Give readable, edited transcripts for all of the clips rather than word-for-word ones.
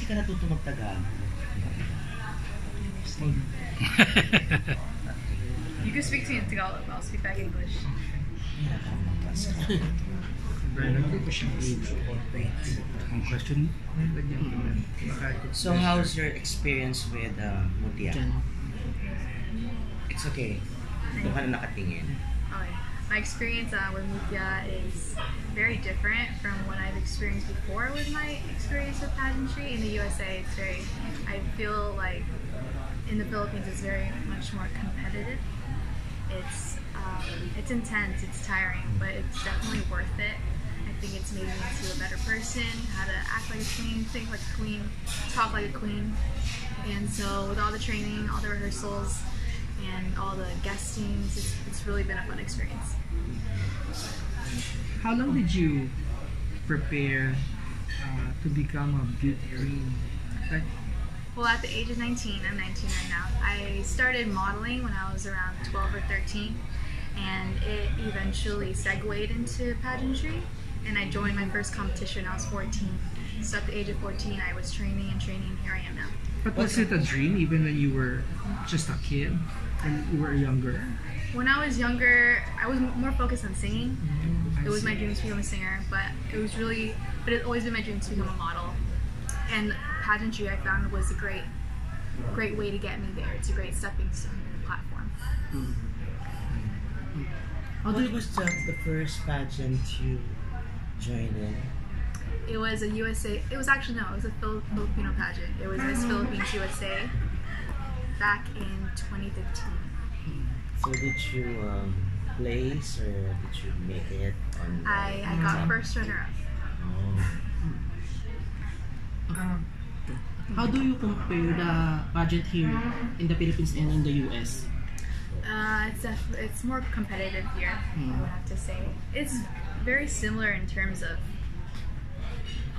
ka natuto mag-Tagalog? You can speak to me in Tagalog, I'll speak back English. Ang question? So how's your experience with Mutya? It's okay. Doon ka na nakatingin. Okay. My experience with Mutya is very different from what I've experienced before with my experience with pageantry. In the USA, I feel like in the Philippines it's very much more competitive. It's intense, it's tiring, but it's definitely worth it. I think it's made me into a better person, how to act like a queen, think like a queen, talk like a queen. And so with all the training, all the rehearsals, and all the guestings, it's really been a fun experience. How long did you prepare to become a beauty queen? Well, at the age of 19, I'm 19 right now, I started modeling when I was around 12 or 13, and it eventually segued into pageantry, and I joined my first competition when I was 14. So at the age of 14, I was training, and here I am now. But was it a dream even when you were just a kid, when you were younger? When I was younger, I was more focused on singing. It was my dream to become a singer, but it's always been my dream to become a model. And pageantry I found was a great way to get me there. It's a great stepping stone and platform. What was the first pageant you joined in? It was a USA. It was actually it was a Filipino pageant. It was Miss Philippines USA back in 2015. So did you place or did you make it on? I got first runner-up. How do you compare the pageant here in the Philippines and in the US? It's more competitive here, I would have to say. It's very similar in terms of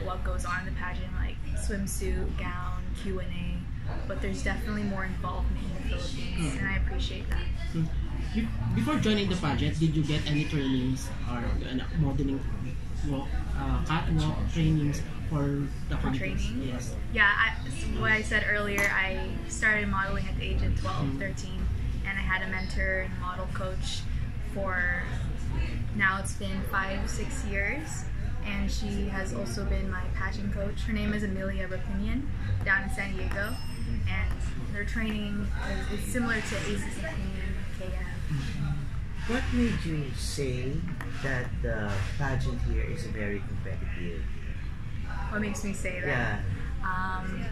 what goes on in the pageant, like swimsuit, gown, Q&A, but there's definitely more involvement in the Philippines, and I appreciate that. Before joining the pageant, did you get any trainings or modeling, catwalk trainings for the training? Yes. Yeah, what I said earlier, I started modeling at the age of 12, 13, and I had a mentor and model coach for, now it's been 5-6 years, and she has also been my pageant coach. Her name is Amelia Rapinian, down in San Diego, and their training is similar to Aces and Queen, KM. What made you say that the pageant here is very competitive? What makes me say that? Yeah.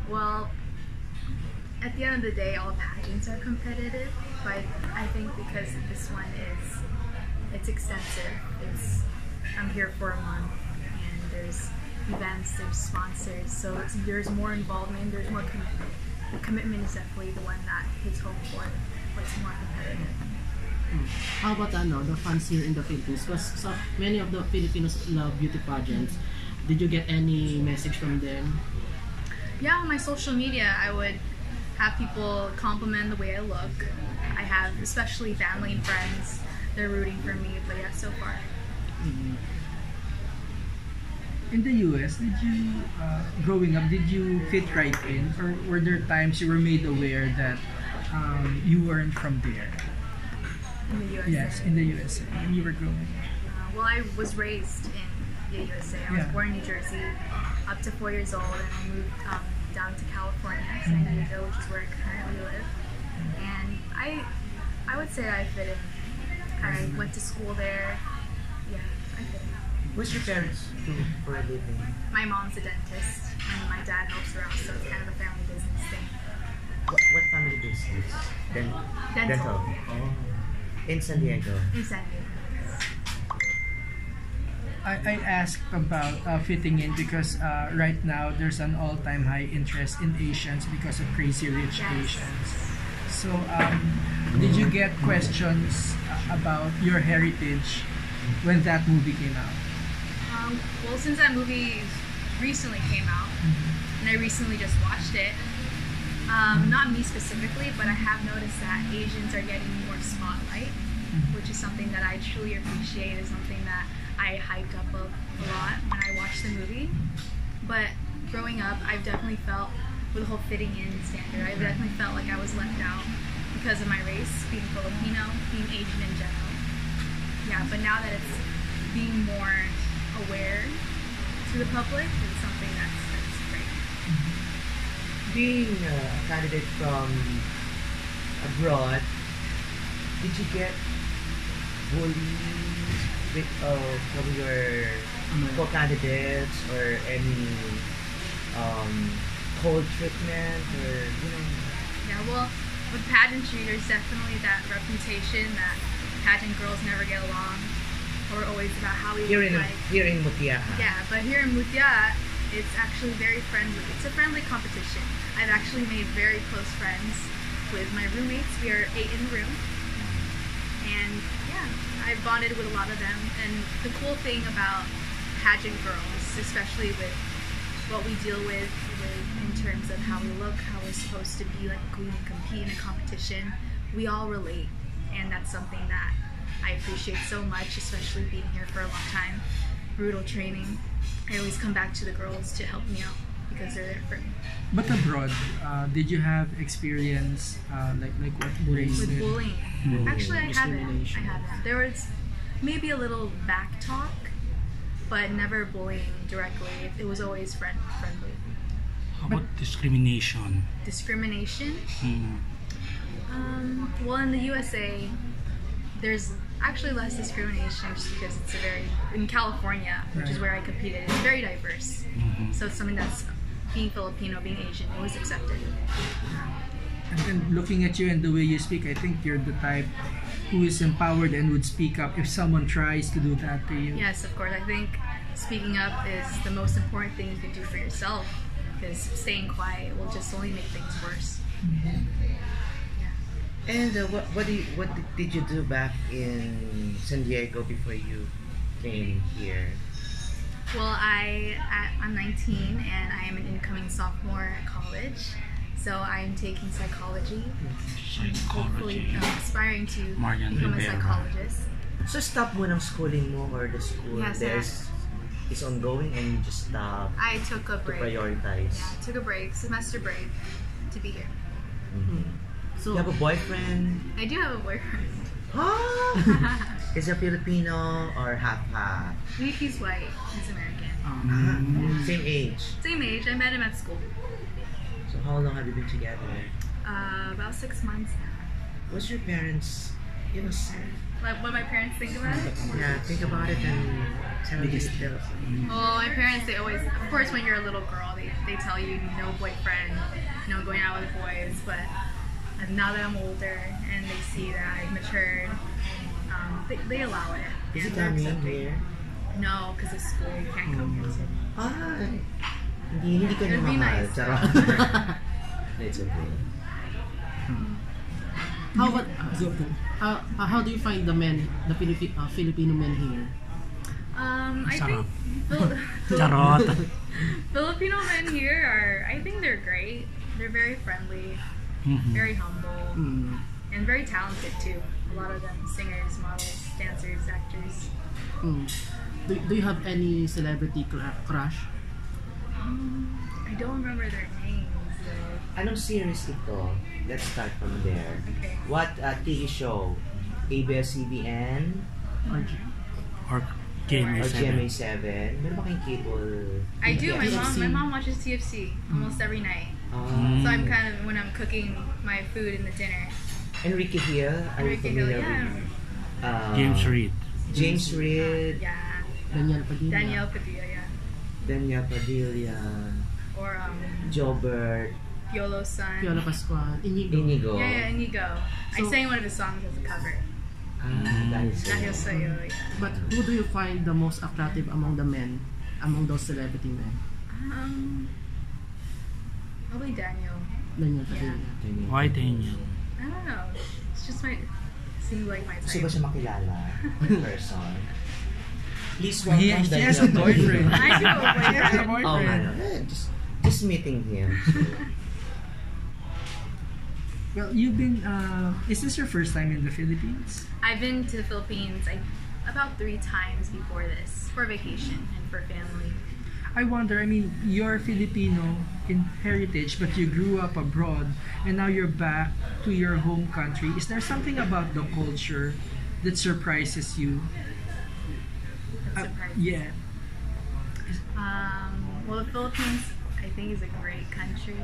Well, at the end of the day, all pageants are competitive, but I think because this one it's extensive. I'm here for a month, and there's events, there's sponsors, so there's more involvement, there's more commitment. The commitment is definitely the one that hits home for, but it's more competitive. How about the fans here in the Philippines? Because so many of the Filipinos love beauty pageants. Did you get any message from them? Yeah, on my social media, I would have people compliment the way I look. I have especially family and friends. They're rooting for me, but yeah, so far. In the US, did you, growing up, did you fit right in? Or were there times you were made aware that you weren't from there? In the USA? Yes, in the USA, when you were growing up. Well, I was raised in the USA. I was born in New Jersey up to 4 years old, and I moved down to California, San Diego, which is where I currently live. And I would say I fit in. I went to school there. Yeah, I fit in. What's your parents do for a living? My mom's a dentist, and my dad helps her out, so it's kind of a family business thing. What family business? Dental. Oh. In San Diego. In San Diego. I asked about fitting in because right now there's an all-time high interest in Asians because of Crazy Rich Asians. So did you get questions about your heritage when that movie came out? Well, since that movie recently came out, and I recently just watched it, not me specifically, but I have noticed that Asians are getting more spotlight, which is something that I truly appreciate, is something that I hyped up a lot when I watched the movie. But growing up, I've definitely felt, with the whole fitting in standard, I've definitely felt like I was left out because of my race, being Filipino, being Asian in general. Yeah, but now that it's being more aware to the public, it's something that's great. Being a candidate from abroad, did you get bullied from your co-candidates or any cold treatment or Yeah, well, with pageantry, there's definitely that reputation that pageant girls never get along, or always about how we here look in like. here in Mutya? Yeah, but here in Mutya, it's actually very friendly. It's a friendly competition. I've actually made very close friends with my roommates. We are 8 in the room, and yeah, I've bonded with a lot of them. And the cool thing about pageant girls, especially with what we deal with in terms of how we look, how we're supposed to be like a queen and compete in a competition, we all relate, and that's something that I appreciate so much, especially being here for a long time. Brutal training. I always come back to the girls to help me out because they're there for me. But abroad, did you have experience like what race With did? bullying. Actually, I haven't. Discrimination. There was maybe a little back talk, but never bullying directly. It was always friendly. How about discrimination? Discrimination? Mm. Well, in the USA, there's actually less discrimination just because it's in California, which is Right. where I competed, it's very diverse. Mhm. So it's something that's, being Filipino, being Asian, it was accepted. And then looking at you and the way you speak, I think you're the type who is empowered and would speak up if someone tries to do that to you. Yes, of course. I think speaking up is the most important thing you can do for yourself, because staying quiet will just only make things worse. And what did you do back in San Diego before you came here? Well, I'm 19 and I am an incoming sophomore at college. So I'm taking psychology. Hopefully Psychology. aspiring to Marian become a Rivera. psychologist. So stop mo ng schooling mo or the school Yes, is ongoing and you just stop I took a to break. prioritize? Yeah, I took a break, semester break, to be here. So, You have a boyfriend? I do have a boyfriend. Is he Filipino or half-half? He's white. He's American. Same age. Same age. I met him at school. So how long have you been together? About 6 months now. What's your parents, say? Like what my parents think about it? Yeah, think about it and tell me details. Well, my parents, they always, of course, when you're a little girl, they tell you no boyfriend, no going out with boys. But now that I'm older and they see that I've matured, they allow it. Is And it they're coming accepting. here? No, because of school. You can't come here. So. Hindi ko It'd na be mahal. nice. Charot. It's okay. how about how do you find the men, the Filipino men here? I Sarap. think Charot. Filipino men here I think they're great. They're very friendly, Mhm. very humble, Mm. and very talented too. A lot of them singers, models, dancers, actors. Mm. Do you have any celebrity crush? I don't remember their names though. Anong series ito? Let's start from there. Okay. What TV show? ABS-CBN Or Or or GMA7. GMA7? Meron ba kayong cable? I do. My TFC. mom watches TFC almost every night. So I'm kind of, when I'm cooking my food in the dinner. Enrique Hill? Are you Enrique Hill, familiar yeah. with James Reid. James Reid, Yeah. Daniel Padilla? Danielle Padilla, yeah. Daniel Padilla, Or Jobert, Piolo's son. Piolo Pascual, Inigo. Inigo. Yeah, Inigo. I So- sang one of his songs as a cover. Dahil Dahil sa'yo. sa'yo, yeah. But who do you find the most attractive among the men, among those celebrity men? Probably Daniel. Daniel Padilla. Daniel. Why Daniel? I don't know. It's just seems like my Gusto ba type. siya makilala in person? Please welcome He has a Daniel boyfriend. I do have a He has a boyfriend. Oh, boyfriend. man. Just meeting him. Well, you've been. Is this your first time in the Philippines? I've been to the Philippines about 3 times before this, for vacation and for family. I wonder, I mean, you're Filipino in heritage, but you grew up abroad, and now you're back to your home country. Is there something about the culture that surprises you? That surprises. Yeah. Well, the Philippines, I think, is a great country.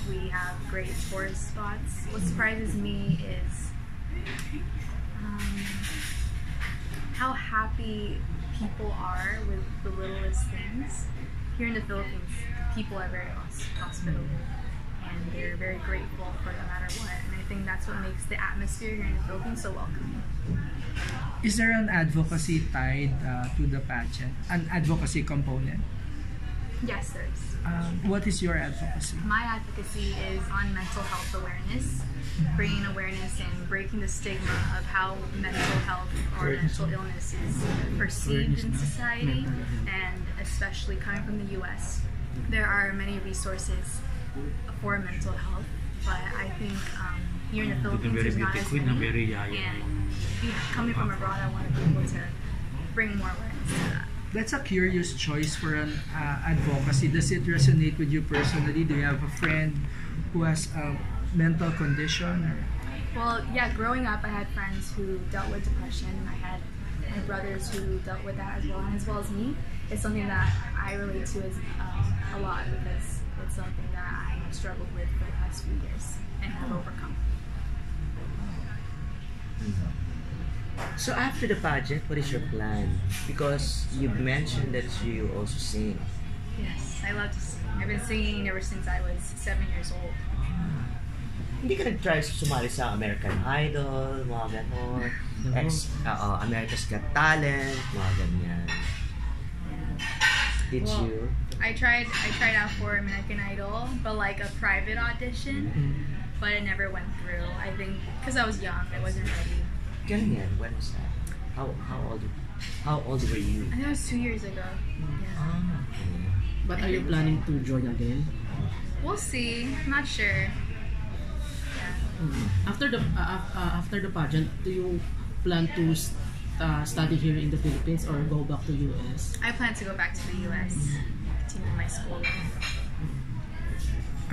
We have great tourist spots. What surprises me is how happy people are with the littlest things. Here in the Philippines, people are very hospitable, and they're very grateful for no matter what. And I think that's what makes the atmosphere here in the Philippines so welcoming. Is there an advocacy tied to the pageant? An advocacy component? Yes, there is. What is your advocacy? My advocacy is on mental health awareness, bringing awareness and breaking the stigma of how mental health or mental illness is perceived in society, and especially coming from the US. There are many resources for mental health, but I think here in the Philippines there's not as many. And coming from abroad, I want to be able to bring more awareness to that. That's a curious choice for an advocacy. Does it resonate with you personally? Do you have a friend who has a mental condition? Well, yeah, growing up I had friends who dealt with depression. I had my brothers who dealt with that as well as me. It's something that I relate to as a lot, because it's something that I have struggled with for the past few years and have overcome. So after the pageant, what is your plan? Because you mentioned that you also sing. Yes, I love to sing. I've been singing ever since I was 7 years old. Hindi ka nag-try sumali sa American Idol, mga ganon, America's Got Talent, mga ganyan. Did Well, you? I tried out for American Idol, but like a private audition, but it never went through. I think because I was young, I wasn't ready. Ganyan, when was that? How old were you? I think it was 2 years ago. Yeah. Okay. But are you planning to join again? We'll see. I'm not sure. After the pageant, do you plan to study here in the Philippines or go back to US? I plan to go back to the US, continue my school.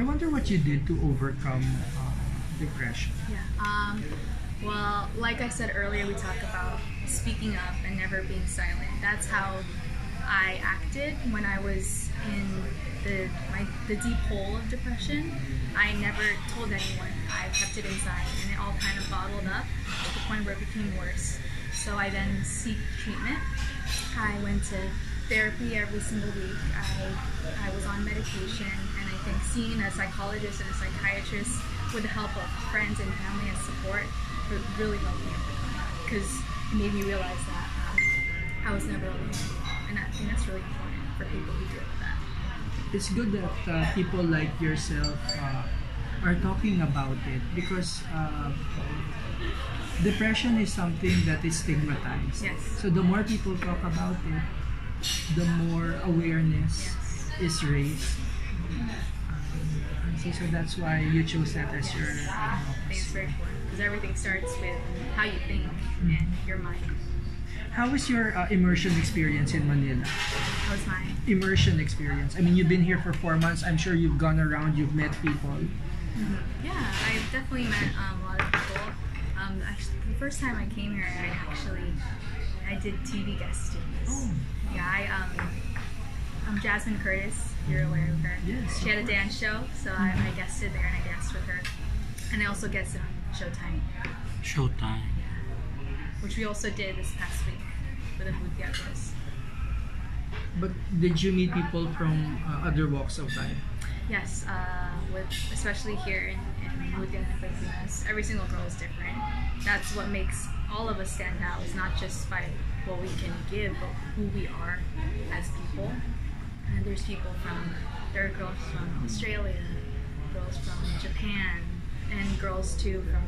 I wonder what you did to overcome depression. Yeah. Well, like I said earlier, we talked about speaking up and never being silent. That's how I acted when I was in the deep hole of depression. I never told anyone. I kept it inside, and it all kind of bottled up to the point where it became worse. So I then seek treatment. I went to therapy every single week. I was on medication, and I think seeing a psychologist and a psychiatrist with the help of friends and family and support really helped me overcome that, because it made me realize that I was never alone, and I think that's really important for people who deal with that. It's good that people like yourself are talking about it, because depression is something that is stigmatized. Yes. So the more people talk about it, the more awareness is raised. So that's why you chose that as your I think it's very important, because everything starts with how you think and your mind. How was your immersion experience in Manila? That was my Immersion experience. I mean, you've been here for 4 months. I'm sure you've gone around, you've met people. Yeah, I've definitely met a lot of people. Actually, the first time I came here, I did TV guesting. Oh. Yeah, I'm Jasmine Curtis. You're aware of her. Yes. She had a dance show, so I guested there and I danced with her. And I also guested on Showtime, Showtime. which we also did this past week with the Mutya girls. But did you meet people from other walks of life? Yes, especially here in Mutya and Pilipinas, every single girl is different. That's what makes all of us stand out. It's not just by what we can give, but who we are as people. And there are girls from Australia, girls from Japan, and girls too from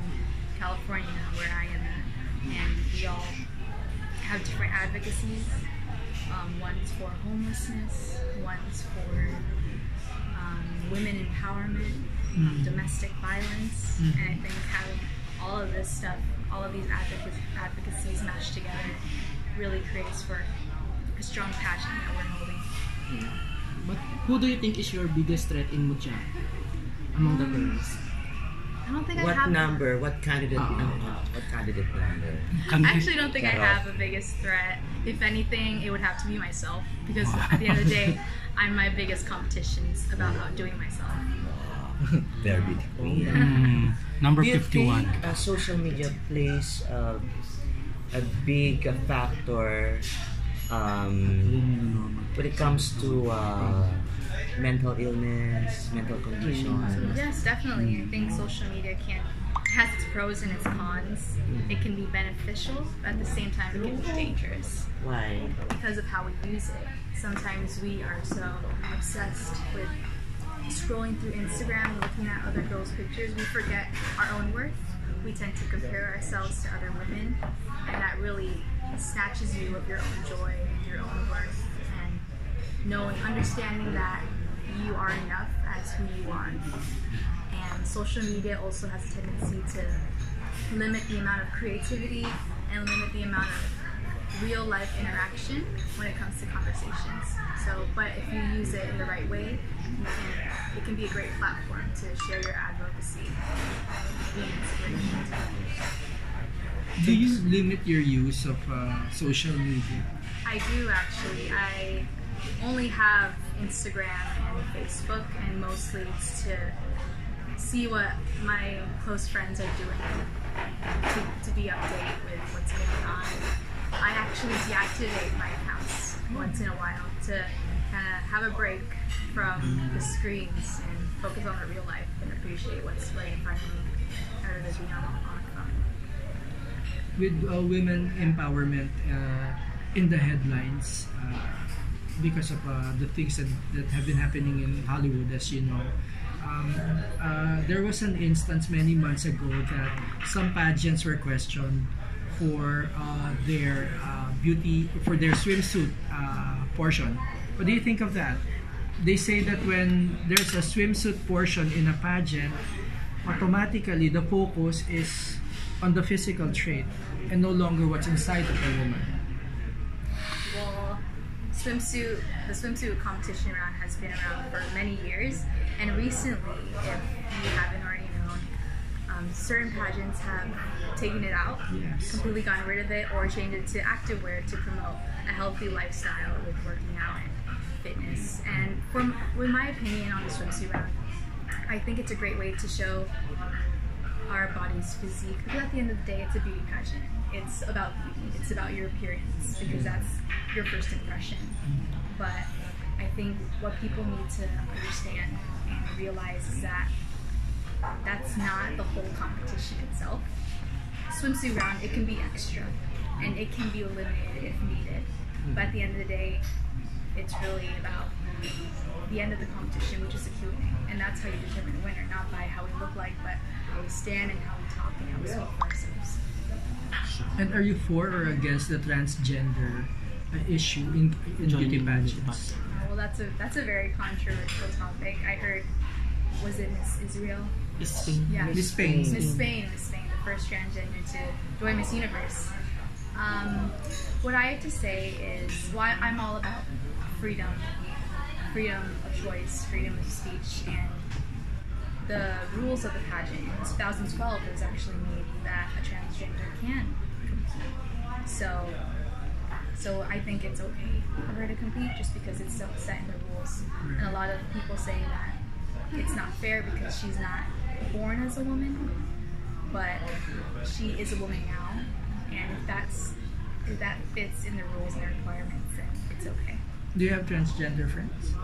California, where I am at. And we all have different advocacies. One's for homelessness, one's for women empowerment, domestic violence, and I think having all of this stuff, all of these advocacies mashed together really creates for a strong passion that we're holding. But who do you think is your biggest threat in Mutya among the girls? I don't think I What have. number? What candidate? What candidate number? I actually don't think I Cut off. have a biggest threat. If anything, it would have to be myself, because at the end of the day, I'm my biggest competitions about outdoing myself. Very beautiful. Number Do you 51. think social media plays a big factor when it comes to mental illness, mental condition? Yes, definitely. I think social media has its pros and its cons. It can be beneficial, but at the same time, it can be dangerous Why? because of how we use it. Sometimes we are so obsessed with scrolling through Instagram and looking at other girls' pictures, we forget our own worth. We tend to compare ourselves to other women, and that really snatches you of your own joy and your own worth, and understanding that you are enough as who you are. And social media also has a tendency to limit the amount of creativity and limit the amount of real life interaction when it comes to conversations. So, but if you use it in the right way, it can be a great platform to share your advocacy, be an inspiration to others. Do you limit your use of social media? I do actually. I only have Instagram and Facebook, and mostly it's to see what my close friends are doing, to be updated with what's going on. I actually deactivate my accounts once in a while to kind of have a break from the screens and focus on the real life and appreciate what's right in front of me rather than being on the phone. With women empowerment in the headlines because of the things that have been happening in Hollywood, as you know. There was an instance many months ago that some pageants were questioned for their beauty, for their swimsuit portion. What do you think of that? They say that when there's a swimsuit portion in a pageant, automatically the focus is on the physical trait and no longer what's inside of a woman. Well, the swimsuit competition round has been around for many years, and recently, if you haven't already known, certain pageants have taken it out, Yes. completely gotten rid of it, or changed it to activewear to promote a healthy lifestyle with working out and fitness. And with my opinion on the swimsuit round, I think it's a great way to show our body's physique, because at the end of the day, it's a beauty pageant. It's about beauty. It's about your appearance, because that's your first impression. But I think what people need to understand and realize is that that's not the whole competition itself. Swimsuit round, it can be extra, and it can be eliminated if needed. But at the end of the day, it's really about the end of the competition, which is the Q&A. And that's how you determine the winner, not by how we look like, but how we stand and how we talk and how we speak for ourselves. And are you for or against the transgender issue in beauty pageants? Well, that's a very controversial topic. I heard, was it Miss Israel? Yeah, Miss Spain. Miss Spain, the first transgender to join Miss Universe. What I have to say is, why I'm all about freedom of choice, freedom of speech, and the rules of the pageant. In 2012, it was actually made that a transgender can compete. So I think it's okay for her to compete just because it's so set in the rules. And a lot of people say that it's not fair because she's not born as a woman, but she is a woman now, and if that fits in the rules and the requirements, then it's okay. Do you have transgender friends?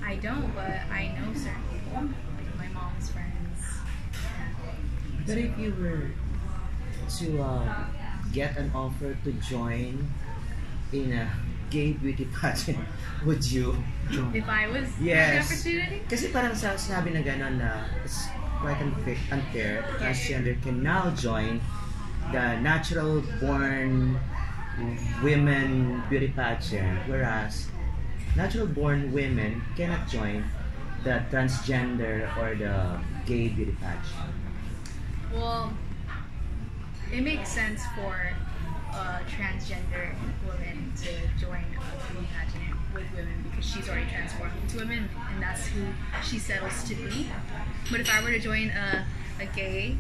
I don't, but I know certain people, like my mom's friends. But if you were to get an offer to join in a gay beauty pageant, would you join? If I was given the Yes. opportunity, Kasi parang sabi na gano'n na it's quite unfair. Transgender can now join the natural born women beauty pageant, whereas natural born women cannot join the transgender or the gay beauty pageant. well, it makes sense for a transgender woman to join a she's already transformed into women, and that's who she settles to be. But if I were to join a gay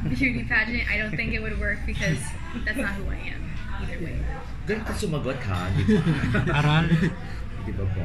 beauty pageant, I don't think it would work because that's not who I am either way. Ganun ka sumagot ha, di ba? Aral. Di ba po?